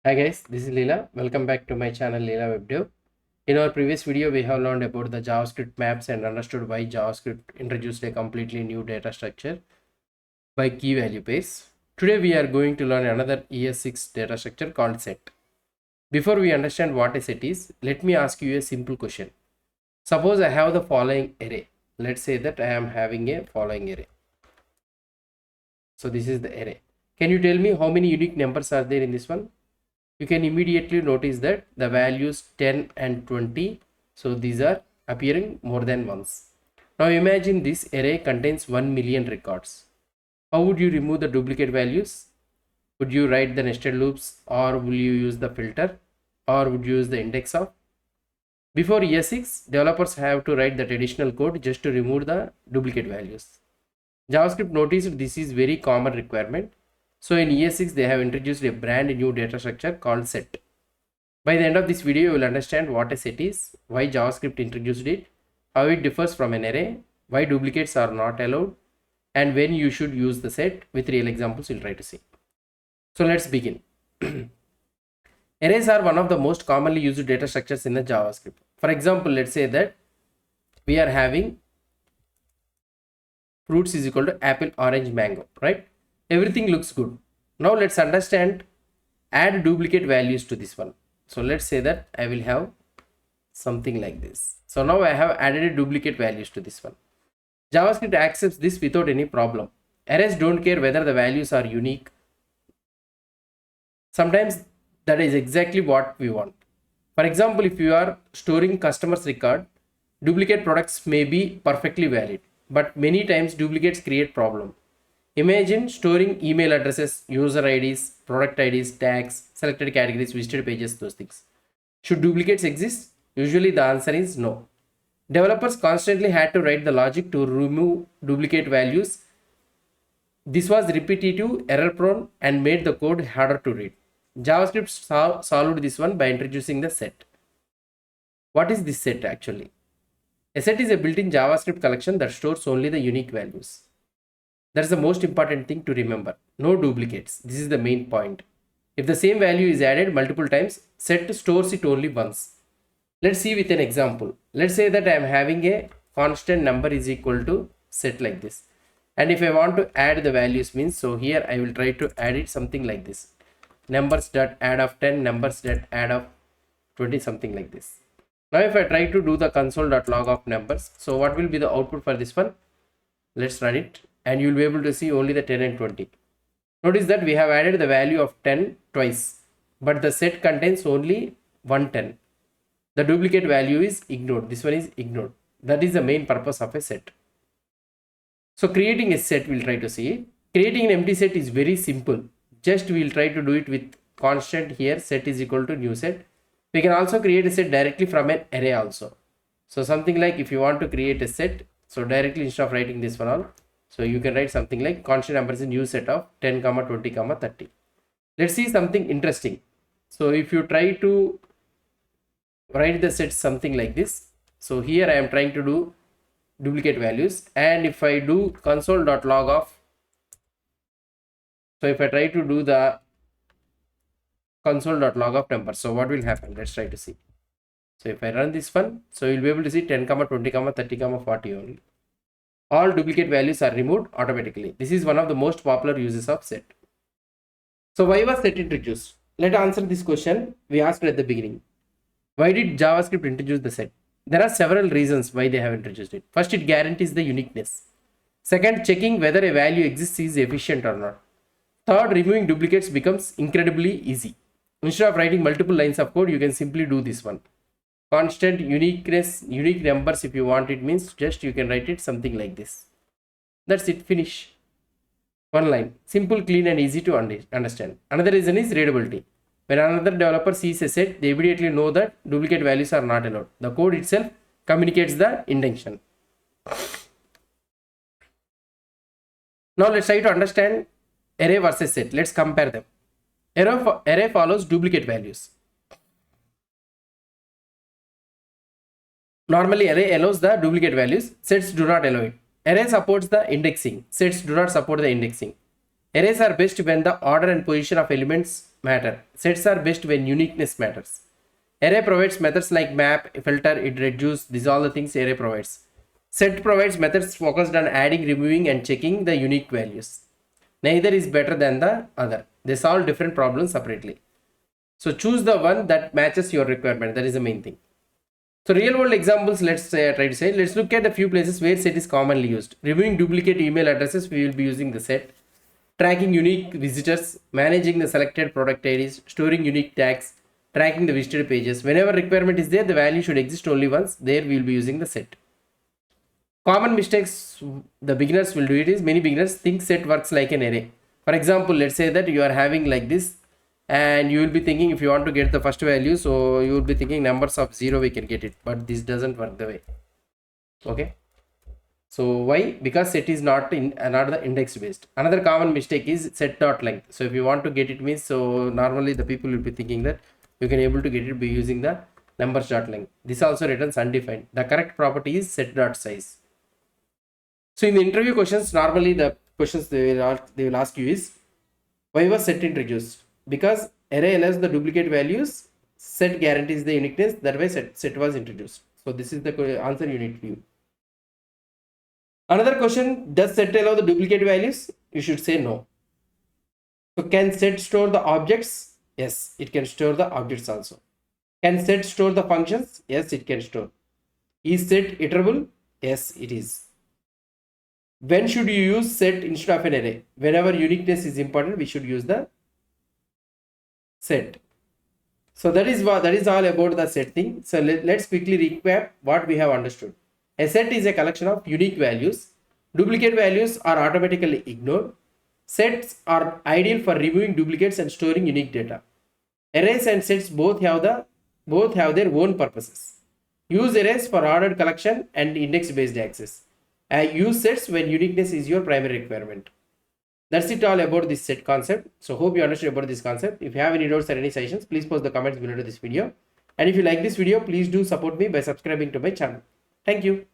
Hi guys, this is Leela. Welcome back to my channel Leela Web Dev. In our previous video, we have learned about the JavaScript maps and understood why JavaScript introduced a completely new data structure by key value pairs. Today we are going to learn another ES6 data structure called set. Before we understand what a set is, let me ask you a simple question. Suppose I have the following array. Let's say that I am having a following array. So this is the array. Can you tell me how many unique numbers are there in this one? You can immediately notice that the values 10 and 20, so these are appearing more than once. Now imagine this array contains 1 million records. How would you remove the duplicate values? Would you write the nested loops, or will you use the filter, or would you use the index of? Before ES6, developers have to write the traditional code just to remove the duplicate values. JavaScript noticed this is very common requirement. So in ES6, they have introduced a brand new data structure called set. By the end of this video, you will understand what a set is, why JavaScript introduced it, how it differs from an array, why duplicates are not allowed, and when you should use the set. With real examples we'll try to see. So let's begin. Arrays are one of the most commonly used data structures in the JavaScript. For example, let's say that we are having fruits is equal to apple, orange, mango, right? Everything looks good. Now let's understand add duplicate values to this one. So let's say that I will have something like this. So now I have added duplicate values to this one. JavaScript accepts this without any problem. Arrays don't care whether the values are unique. Sometimes that is exactly what we want. For example, if you are storing customers record, duplicate products may be perfectly valid, but many times duplicates create problem. Imagine storing email addresses, user IDs, product IDs, tags, selected categories, visited pages, those things. Should duplicates exist? Usually the answer is no. Developers constantly had to write the logic to remove duplicate values. This was repetitive, error prone, and made the code harder to read. JavaScript solved this one by introducing the set. What is this set actually? A set is a built-in JavaScript collection that stores only the unique values. That's the most important thing to remember. No duplicates. This is the main point. If the same value is added multiple times, set stores it only once. Let's see with an example. Let's say that I am having a constant number is equal to set like this. And if I want to add the values means, so here I will try to add it something like this. Numbers.add of 10, numbers.add of 20, something like this. Now if I try to do the console.log of numbers, so what will be the output for this one? Let's run it. And you will be able to see only the 10 and 20. Notice that we have added the value of 10 twice, but the set contains only 110. The duplicate value is ignored. This one is ignored. That is the main purpose of a set. So creating a set, we'll try to see. Creating an empty set is very simple. Just we'll try to do it with constant here, set is equal to new set. We can also create a set directly from an array also. So something like if you want to create a set, so directly instead of writing this one all, so you can write something like constant number is a new set of 10, 20, 30. Let's see something interesting. So if you try to write the set something like this, so here I am trying to do duplicate values, and if I do console.log of, so if I try to do the console.log of numbers, so what will happen? Let's try to see. So if I run this one, so you'll be able to see 10, 20, 30, 40 only. All duplicate values are removed automatically. This is one of the most popular uses of set. So why was set introduced? Let's answer this question we asked at the beginning. Why did JavaScript introduce the set? There are several reasons why they have introduced it. First, it guarantees the uniqueness. Second, checking whether a value exists is efficient or not. Third, removing duplicates becomes incredibly easy. Instead of writing multiple lines of code, you can simply do this one. Constant uniqueness, unique numbers, if you want it means just you can write it something like this. That's it, finish. One line, simple, clean and easy to understand. Another reason is readability. When another developer sees a set, they immediately know that duplicate values are not allowed. The code itself communicates the intention. Now let's try to understand array versus set. Let's compare them. Array follows duplicate values. Normally array allows the duplicate values, sets do not allow it. Array supports the indexing, sets do not support the indexing. Arrays are best when the order and position of elements matter. Sets are best when uniqueness matters. Array provides methods like map, filter, it reduce. These are all the things array provides. Set provides methods focused on adding, removing, and checking the unique values. Neither is better than the other. They solve different problems separately. So choose the one that matches your requirement. That is the main thing. So real world examples, let's look at a few places where set is commonly used. Removing duplicate email addresses, we will be using the set. Tracking unique visitors, managing the selected product IDs, storing unique tags, tracking the visited pages. Whenever requirement is there, the value should exist only once. There we will be using the set. Common mistakes the beginners will do it is, many beginners think set works like an array. For example, let's say that you are having like this, and you will be thinking if you want to get the first value, so you will be thinking numbers of 0 we can get it, but this doesn't work the way. Okay, so why? Because set is not the index based. Another common mistake is set dot length. So if you want to get it means, so normally the people will be thinking that you can able to get it by using the numbers dot length. This also returns undefined. The correct property is set dot size. So in the interview questions, normally the questions they will ask you is, why was set introduced? Because array allows the duplicate values, set guarantees the uniqueness, that way set was introduced. So this is the answer you need to give. Another question, does set allow the duplicate values? You should say no. So can set store the objects? Yes, it can store the objects also. Can set store the functions? Yes, it can store. Is set iterable? Yes, it is. When should you use set instead of an array? Whenever uniqueness is important, we should use the set. So that is all about the set thing. So let's quickly recap what we have understood. A set is a collection of unique values. Duplicate values are automatically ignored. Sets are ideal for removing duplicates and storing unique data. Arrays and sets both have their own purposes. Use arrays for ordered collection and index based access. Use sets when uniqueness is your primary requirement. That's it all about this set concept. So hope you understood about this concept. If you have any doubts or any suggestions, please post the comments below to this video. And if you like this video, please do support me by subscribing to my channel. Thank you.